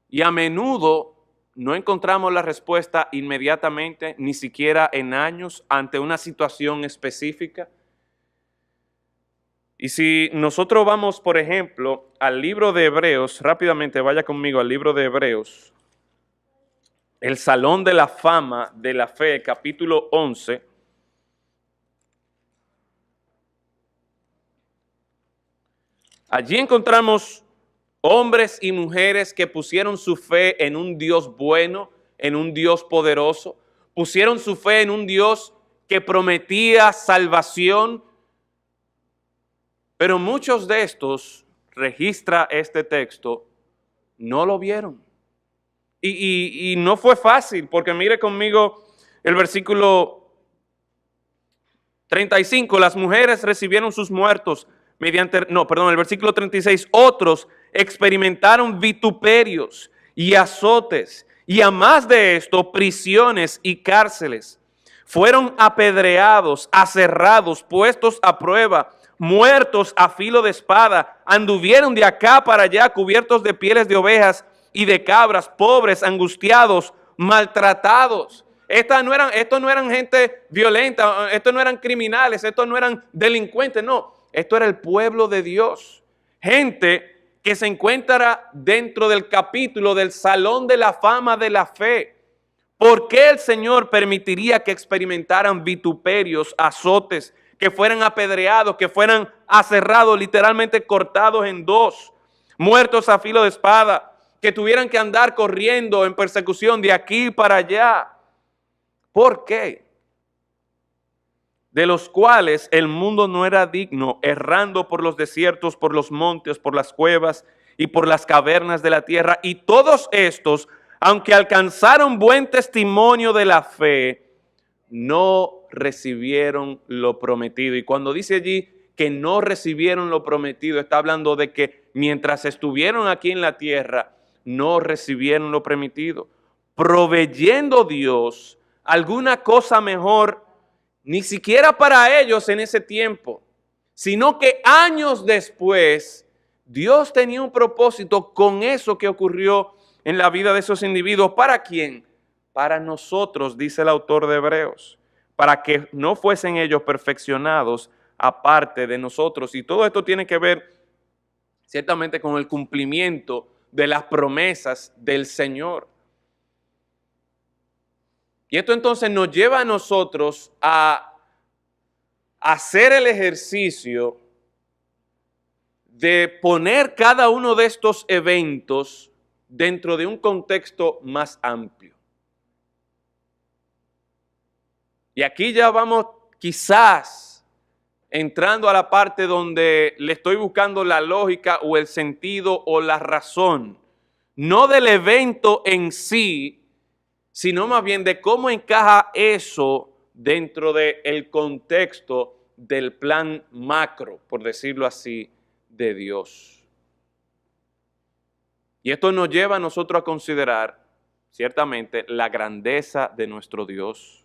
y a menudo no encontramos la respuesta inmediatamente, ni siquiera en años, ante una situación específica. Y si nosotros vamos, por ejemplo, al libro de Hebreos, rápidamente vaya conmigo al libro de Hebreos, el Salón de la Fama de la Fe, capítulo 11. Allí encontramos hombres y mujeres que pusieron su fe en un Dios bueno, en un Dios poderoso, pusieron su fe en un Dios que prometía salvación, pero muchos de estos, registra este texto, no lo vieron. Y no fue fácil, porque mire conmigo el versículo 35, las mujeres recibieron sus muertos el versículo 36, otros experimentaron vituperios y azotes, y a más de esto, prisiones y cárceles. Fueron apedreados, aserrados, puestos a prueba, muertos a filo de espada, anduvieron de acá para allá cubiertos de pieles de ovejas y de cabras, pobres, angustiados, maltratados. Estos no eran gente violenta, estos no eran criminales, estos no eran delincuentes, no. Esto era el pueblo de Dios. Gente que se encuentra dentro del capítulo del Salón de la Fama de la Fe. ¿Por qué el Señor permitiría que experimentaran vituperios, azotes, que fueran apedreados, que fueran aserrados, literalmente cortados en dos, muertos a filo de espada, que tuvieran que andar corriendo en persecución de aquí para allá? ¿Por qué? De los cuales el mundo no era digno, errando por los desiertos, por los montes, por las cuevas y por las cavernas de la tierra. Y todos estos, aunque alcanzaron buen testimonio de la fe, no recibieron lo prometido. Y cuando dice allí que no recibieron lo prometido, está hablando de que mientras estuvieron aquí en la tierra, no recibieron lo prometido, proveyendo Dios alguna cosa mejor, ni siquiera para ellos en ese tiempo, sino que años después, Dios tenía un propósito con eso que ocurrió en la vida de esos individuos. ¿Para quién? Para nosotros, dice el autor de Hebreos, para que no fuesen ellos perfeccionados aparte de nosotros. Y todo esto tiene que ver ciertamente con el cumplimiento de las promesas del Señor. Y esto entonces nos lleva a nosotros a hacer el ejercicio de poner cada uno de estos eventos dentro de un contexto más amplio. Y aquí ya vamos quizás entrando a la parte donde le estoy buscando la lógica o el sentido o la razón, no del evento en sí, sino más bien de cómo encaja eso dentro del contexto del plan macro, por decirlo así, de Dios. Y esto nos lleva a nosotros a considerar, ciertamente, la grandeza de nuestro Dios.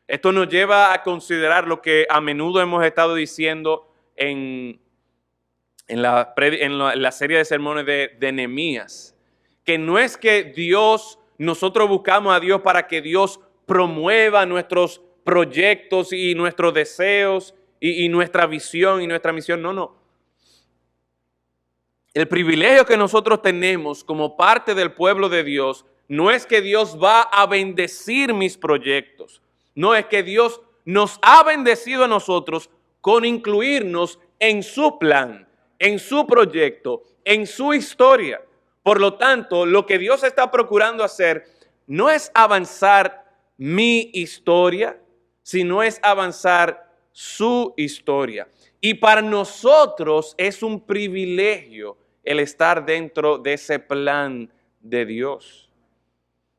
Esto nos lleva a considerar lo que a menudo hemos estado diciendo en la serie de sermones de Nehemías, que no es que nosotros buscamos a Dios para que Dios promueva nuestros proyectos y nuestros deseos y nuestra visión y nuestra misión, no. El privilegio que nosotros tenemos como parte del pueblo de Dios no es que Dios va a bendecir mis proyectos, no es que Dios nos ha bendecido a nosotros con incluirnos en su plan, en su proyecto, en su historia. Por lo tanto, lo que Dios está procurando hacer no es avanzar mi historia, sino es avanzar su historia. Y para nosotros es un privilegio el estar dentro de ese plan de Dios.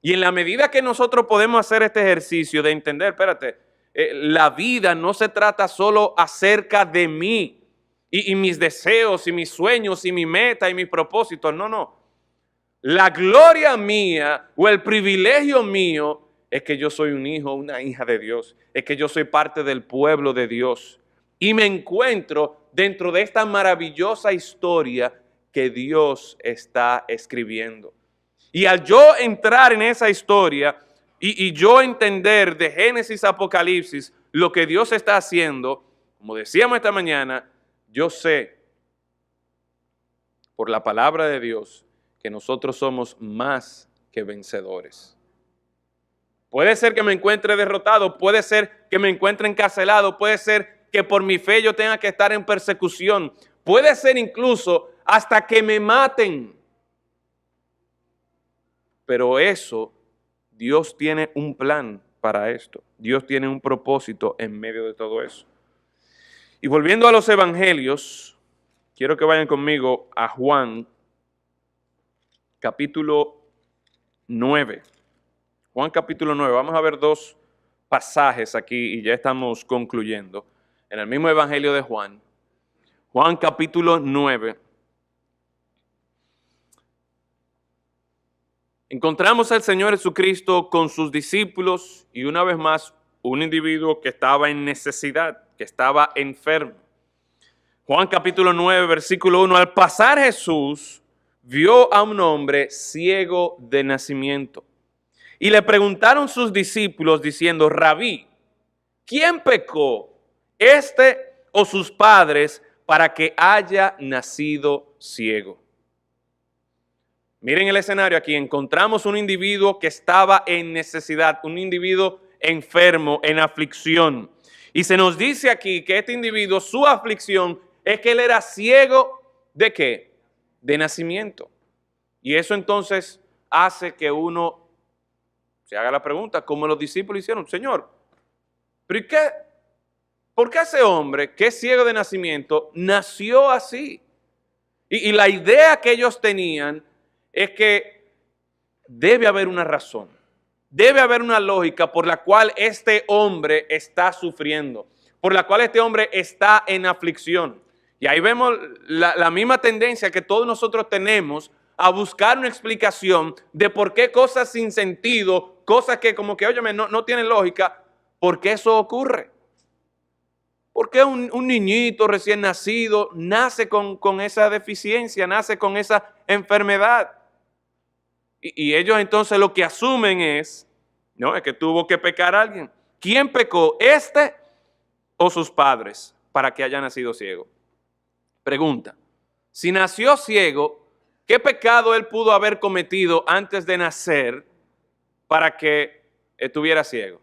Y en la medida que nosotros podemos hacer este ejercicio de entender, espérate, la vida no se trata solo acerca de mí y mis deseos y mis sueños y mi meta y mis propósitos, no. La gloria mía o el privilegio mío es que yo soy un hijo, una hija de Dios, es que yo soy parte del pueblo de Dios y me encuentro dentro de esta maravillosa historia que Dios está escribiendo. Y al yo entrar en esa historia y yo entender de Génesis a Apocalipsis lo que Dios está haciendo, como decíamos esta mañana, yo sé por la palabra de Dios que nosotros somos más que vencedores. Puede ser que me encuentre derrotado, puede ser que me encuentre encarcelado, puede ser que por mi fe yo tenga que estar en persecución, puede ser incluso hasta que me maten. Pero eso, Dios tiene un plan para esto. Dios tiene un propósito en medio de todo eso. Y volviendo a los evangelios, quiero que vayan conmigo a Juan, capítulo 9. Juan capítulo 9. Vamos a ver dos pasajes aquí y ya estamos concluyendo. En el mismo evangelio de Juan. Juan capítulo 9. Encontramos al Señor Jesucristo con sus discípulos y una vez más un individuo que estaba en necesidad, que estaba enfermo. Juan capítulo 9, versículo 1. Al pasar Jesús vio a un hombre ciego de nacimiento. Y le preguntaron sus discípulos diciendo, Rabí, ¿quién pecó, este o sus padres, para que haya nacido ciego? Miren el escenario aquí, encontramos un individuo que estaba en necesidad, un individuo enfermo, en aflicción. Y se nos dice aquí que este individuo, su aflicción es que él era ciego, ¿de qué? De nacimiento. Y eso entonces hace que uno se haga la pregunta, como los discípulos hicieron, Señor, ¿pero qué? ¿Por qué ese hombre que es ciego de nacimiento nació así? Y la idea que ellos tenían es que debe haber una razón, debe haber una lógica por la cual este hombre está sufriendo, por la cual este hombre está en aflicción. Y ahí vemos la misma tendencia que todos nosotros tenemos a buscar una explicación de por qué cosas sin sentido, cosas que como que, óyeme, no tienen lógica, ¿por qué eso ocurre? ¿Por qué un niñito recién nacido nace con esa deficiencia, nace con esa enfermedad? Y ellos entonces lo que asumen es que tuvo que pecar alguien. ¿Quién pecó, este o sus padres, para que haya nacido ciego? Pregunta, si nació ciego, ¿qué pecado él pudo haber cometido antes de nacer para que estuviera ciego?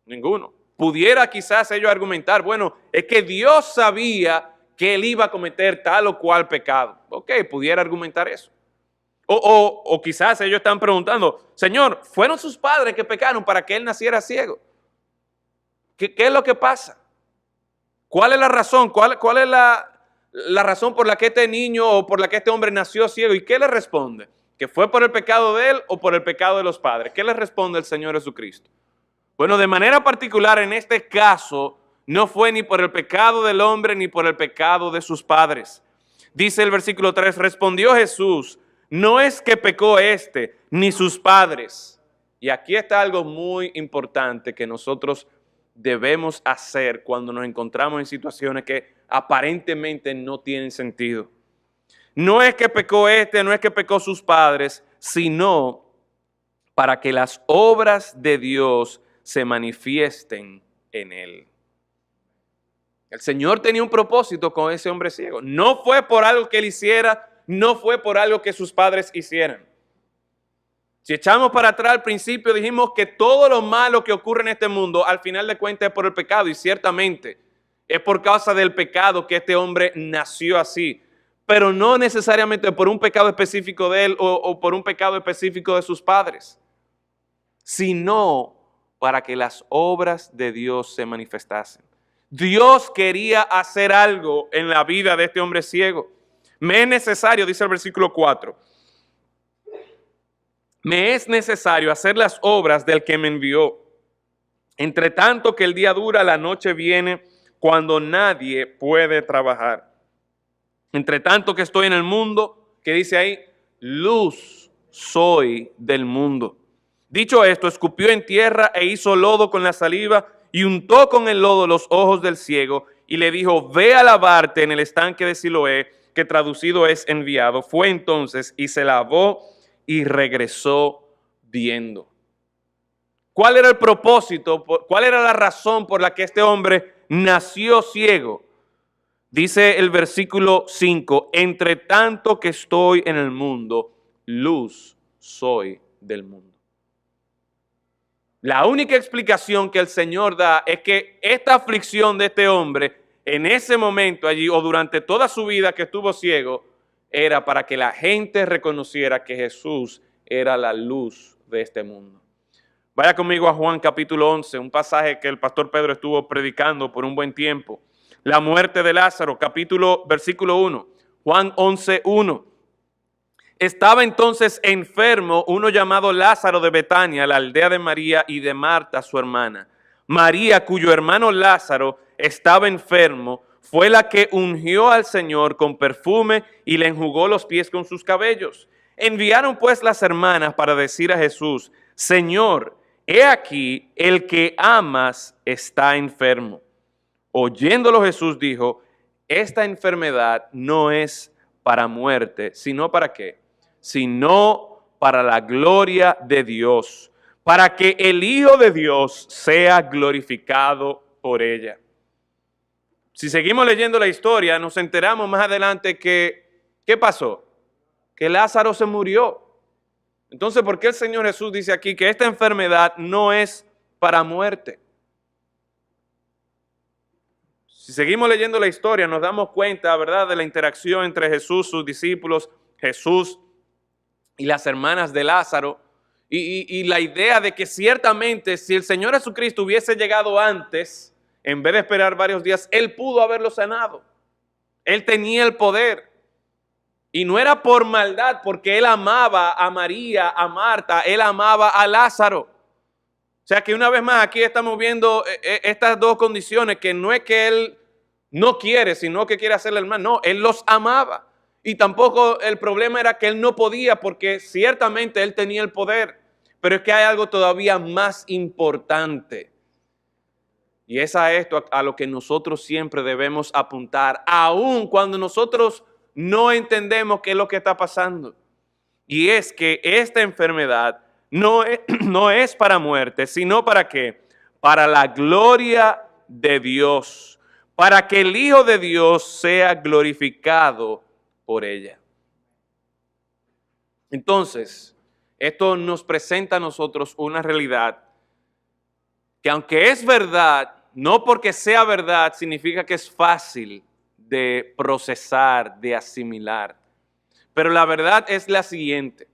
Ninguno. Pudiera quizás ellos argumentar, bueno, es que Dios sabía que él iba a cometer tal o cual pecado. Ok, pudiera argumentar eso. O quizás ellos están preguntando, Señor, ¿fueron sus padres que pecaron para que él naciera ciego? ¿Qué es lo que pasa? ¿Cuál es la razón? ¿Cuál es la razón por la que este niño o por la que este hombre nació ciego? ¿Y qué le responde? ¿Que fue por el pecado de él o por el pecado de los padres? ¿Qué le responde el Señor Jesucristo? Bueno, de manera particular en este caso, no fue ni por el pecado del hombre ni por el pecado de sus padres. Dice el versículo 3, respondió Jesús, no es que pecó este ni sus padres. Y aquí está algo muy importante que nosotros debemos hacer cuando nos encontramos en situaciones que aparentemente no tienen sentido. No es que pecó este, no es que pecó sus padres, sino para que las obras de Dios se manifiesten en él. El Señor tenía un propósito con ese hombre ciego. No fue por algo que él hiciera, no fue por algo que sus padres hicieran. Si echamos para atrás al principio, dijimos que todo lo malo que ocurre en este mundo, al final de cuentas es por el pecado, y ciertamente es por causa del pecado que este hombre nació así, pero no necesariamente por un pecado específico de él o por un pecado específico de sus padres, sino para que las obras de Dios se manifestasen. Dios quería hacer algo en la vida de este hombre ciego. Me es necesario, dice el versículo 4, me es necesario hacer las obras del que me envió. Entre tanto que el día dura, la noche viene cuando nadie puede trabajar. Entre tanto que estoy en el mundo, que dice ahí, luz soy del mundo. Dicho esto, escupió en tierra e hizo lodo con la saliva y untó con el lodo los ojos del ciego y le dijo, ve a lavarte en el estanque de Siloé, que traducido es enviado. Fue entonces y se lavó y regresó viendo. ¿Cuál era el propósito? ¿Cuál era la razón por la que este hombre nació ciego? Dice el versículo 5, entre tanto que estoy en el mundo, luz soy del mundo. La única explicación que el Señor da es que esta aflicción de este hombre en ese momento allí o durante toda su vida que estuvo ciego era para que la gente reconociera que Jesús era la luz de este mundo. Vaya conmigo a Juan capítulo 11, un pasaje que el pastor Pedro estuvo predicando por un buen tiempo. La muerte de Lázaro, versículo 1. Juan 11, 1. Estaba entonces enfermo uno llamado Lázaro de Betania, la aldea de María y de Marta, su hermana. María, cuyo hermano Lázaro estaba enfermo, fue la que ungió al Señor con perfume y le enjugó los pies con sus cabellos. Enviaron pues las hermanas para decir a Jesús, Señor, he aquí, el que amas está enfermo. Oyéndolo Jesús dijo, esta enfermedad no es para muerte, sino para ¿qué? Sino para la gloria de Dios, para que el Hijo de Dios sea glorificado por ella. Si seguimos leyendo la historia, nos enteramos más adelante que, ¿qué pasó? Que Lázaro se murió. Entonces, ¿por qué el Señor Jesús dice aquí que esta enfermedad no es para muerte? Si seguimos leyendo la historia, nos damos cuenta, ¿verdad?, de la interacción entre Jesús, sus discípulos, Jesús y las hermanas de Lázaro, y la idea de que ciertamente si el Señor Jesucristo hubiese llegado antes, en vez de esperar varios días, Él pudo haberlo sanado. Él tenía el poder. Y no era por maldad, porque Él amaba a María, a Marta, Él amaba a Lázaro. O sea que una vez más aquí estamos viendo estas dos condiciones, que no es que Él no quiere, sino que quiere hacerle el mal. No, Él los amaba. Y tampoco el problema era que Él no podía, porque ciertamente Él tenía el poder. Pero es que hay algo todavía más importante. Y es a esto a lo que nosotros siempre debemos apuntar, aun cuando nosotros no entendemos qué es lo que está pasando. Y es que esta enfermedad no es para muerte, sino para ¿qué? Para la gloria de Dios, para que el Hijo de Dios sea glorificado por ella. Entonces, esto nos presenta a nosotros una realidad que aunque es verdad, no porque sea verdad significa que es fácil de procesar, de asimilar. Pero la verdad es la siguiente: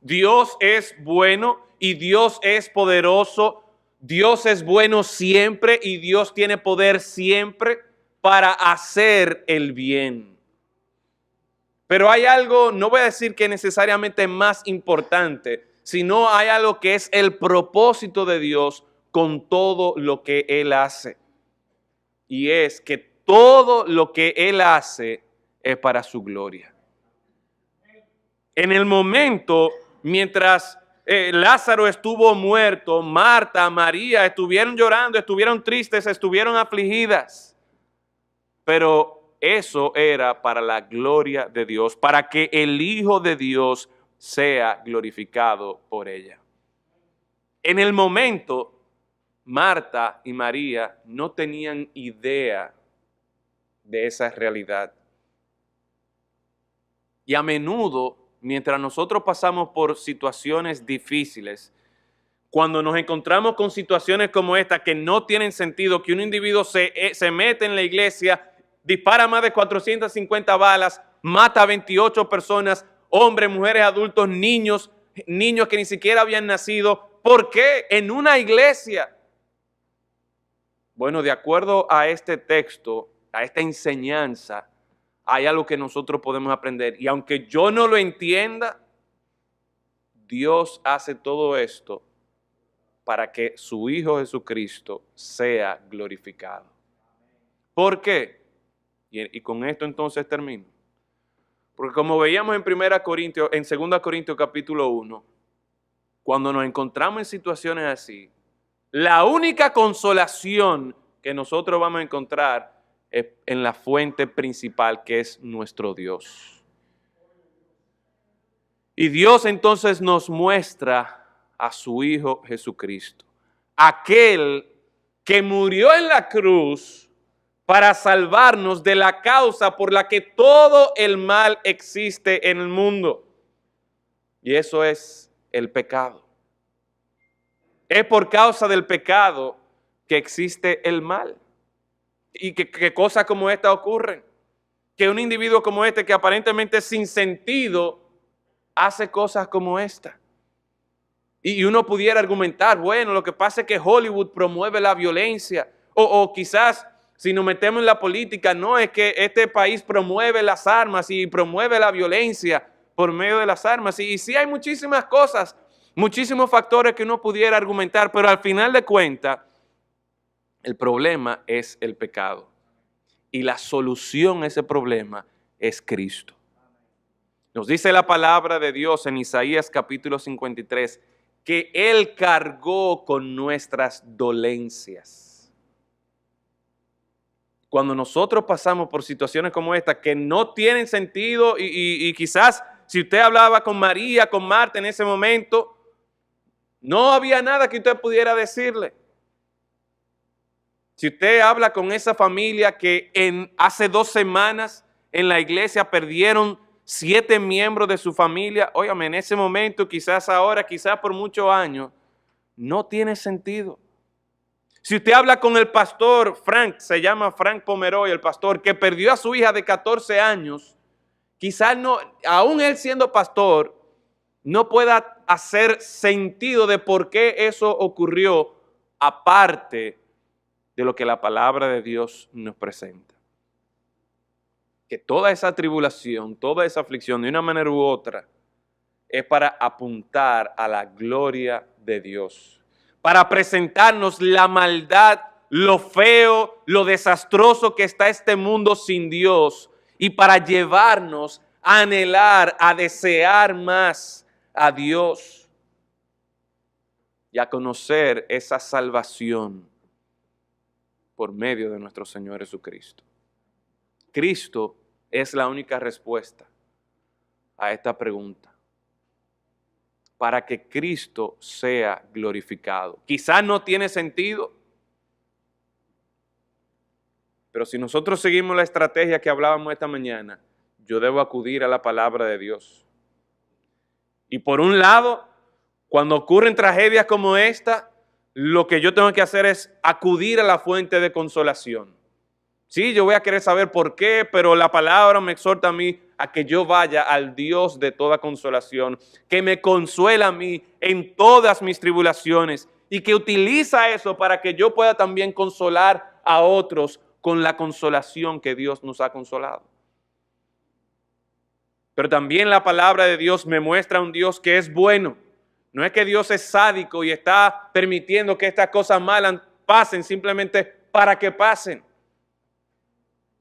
Dios es bueno y Dios es poderoso. Dios es bueno siempre y Dios tiene poder siempre para hacer el bien. Pero hay algo, no voy a decir que necesariamente más importante, sino hay algo que es el propósito de Dios con todo lo que Él hace. Y es que todo lo que Él hace es para su gloria. En el momento, mientras Lázaro estuvo muerto, Marta, María estuvieron llorando, estuvieron tristes, estuvieron afligidas. Pero eso era para la gloria de Dios, para que el Hijo de Dios sea glorificado por ella. En el momento, Marta y María no tenían idea de esa realidad. Y a menudo, mientras nosotros pasamos por situaciones difíciles, cuando nos encontramos con situaciones como esta que no tienen sentido, que un individuo se mete en la iglesia, dispara más de 450 balas, mata a 28 personas, hombres, mujeres, adultos, niños que ni siquiera habían nacido. ¿Por qué? En una iglesia. Bueno, de acuerdo a este texto, a esta enseñanza, hay algo que nosotros podemos aprender. Y aunque yo no lo entienda, Dios hace todo esto para que su Hijo Jesucristo sea glorificado. ¿Por qué? Y con esto entonces termino. Porque como veíamos en 2 Corintios capítulo 1, cuando nos encontramos en situaciones así, la única consolación que nosotros vamos a encontrar es en la fuente principal, que es nuestro Dios. Y Dios entonces nos muestra a su Hijo Jesucristo, aquel que murió en la cruz para salvarnos de la causa por la que todo el mal existe en el mundo. Y eso es el pecado. Es por causa del pecado que existe el mal. Y que cosas como esta ocurren. Que un individuo como este, que aparentemente es sin sentido, hace cosas como esta. Y uno pudiera argumentar, bueno, lo que pasa es que Hollywood promueve la violencia. O quizás, si nos metemos en la política, no, es que este país promueve las armas y promueve la violencia por medio de las armas. Y sí hay muchísimas cosas, muchísimos factores que uno pudiera argumentar, pero al final de cuentas, el problema es el pecado. Y la solución a ese problema es Cristo. Nos dice la palabra de Dios en Isaías capítulo 53, que Él cargó con nuestras dolencias. Cuando nosotros pasamos por situaciones como esta que no tienen sentido y quizás si usted hablaba con María, con Marta en ese momento, no había nada que usted pudiera decirle. Si usted habla con esa familia que hace 2 semanas en la iglesia perdieron 7 miembros de su familia, óigame, en ese momento, quizás ahora, quizás por muchos años, no tiene sentido. Si usted habla con el pastor Frank, se llama Frank Pomeroy, el pastor que perdió a su hija de 14 años, quizás no, aún él siendo pastor, no pueda hacer sentido de por qué eso ocurrió, aparte de lo que la palabra de Dios nos presenta. Que toda esa tribulación, toda esa aflicción, de una manera u otra, es para apuntar a la gloria de Dios, para presentarnos la maldad, lo feo, lo desastroso que está este mundo sin Dios, y para llevarnos a anhelar, a desear más a Dios y a conocer esa salvación por medio de nuestro Señor Jesucristo. Cristo es la única respuesta a esta pregunta. Para que Cristo sea glorificado. Quizás no tiene sentido, pero si nosotros seguimos la estrategia que hablábamos esta mañana, yo debo acudir a la palabra de Dios. Y por un lado, cuando ocurren tragedias como esta, lo que yo tengo que hacer es acudir a la fuente de consolación. Sí, yo voy a querer saber por qué, pero la palabra me exhorta a mí a que yo vaya al Dios de toda consolación, que me consuela a mí en todas mis tribulaciones y que utiliza eso para que yo pueda también consolar a otros con la consolación que Dios nos ha consolado. Pero también la palabra de Dios me muestra un Dios que es bueno. No es que Dios es sádico y está permitiendo que estas cosas malas pasen simplemente para que pasen.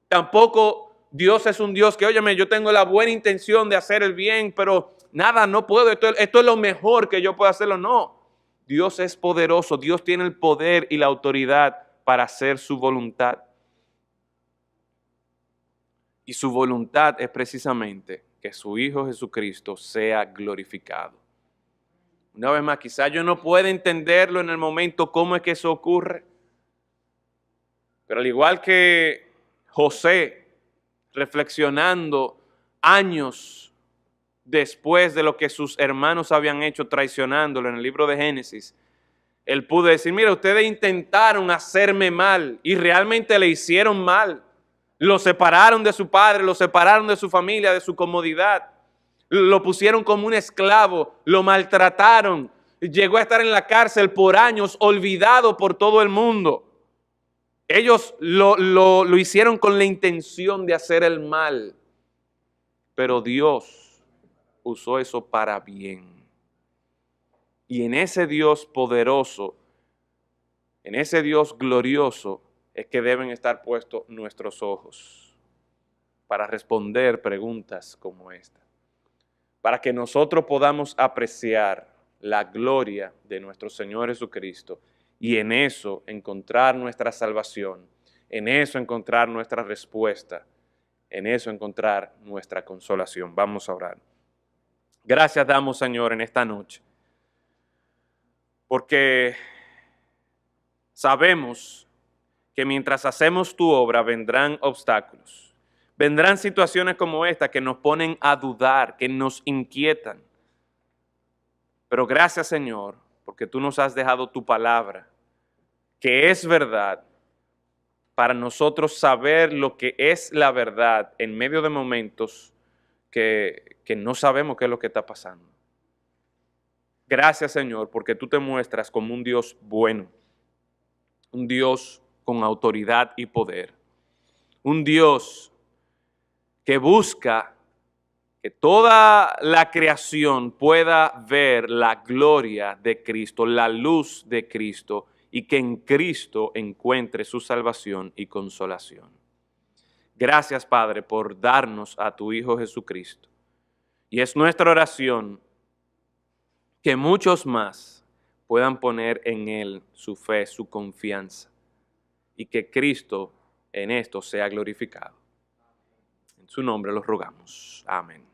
Tampoco Dios es un Dios que, óyeme, yo tengo la buena intención de hacer el bien, pero nada, no puedo, esto es lo mejor que yo puedo hacerlo. No, Dios es poderoso, Dios tiene el poder y la autoridad para hacer su voluntad. Y su voluntad es precisamente que su Hijo Jesucristo sea glorificado. Una vez más, quizás yo no pueda entenderlo en el momento cómo es que eso ocurre, pero al igual que José, reflexionando años después de lo que sus hermanos habían hecho traicionándolo en el libro de Génesis, él pudo decir, mira, ustedes intentaron hacerme mal y realmente le hicieron mal. Lo separaron de su padre, lo separaron de su familia, de su comodidad. Lo pusieron como un esclavo, lo maltrataron. Llegó a estar en la cárcel por años, olvidado por todo el mundo. Ellos lo hicieron con la intención de hacer el mal, pero Dios usó eso para bien. Y en ese Dios poderoso, en ese Dios glorioso, es que deben estar puestos nuestros ojos para responder preguntas como esta, para que nosotros podamos apreciar la gloria de nuestro Señor Jesucristo y en eso encontrar nuestra salvación, en eso encontrar nuestra respuesta, en eso encontrar nuestra consolación. Vamos a orar. Gracias damos, Señor, en esta noche, porque sabemos que mientras hacemos tu obra vendrán obstáculos, vendrán situaciones como esta que nos ponen a dudar, que nos inquietan. Pero gracias, Señor, porque tú nos has dejado tu palabra, que es verdad, para nosotros saber lo que es la verdad en medio de momentos que no sabemos qué es lo que está pasando. Gracias, Señor, porque tú te muestras como un Dios bueno, un Dios con autoridad y poder, un Dios que busca que toda la creación pueda ver la gloria de Cristo, la luz de Cristo, y que en Cristo encuentre su salvación y consolación. Gracias, Padre, por darnos a tu Hijo Jesucristo. Y es nuestra oración que muchos más puedan poner en Él su fe, su confianza, y que Cristo en esto sea glorificado. En su nombre los rogamos. Amén.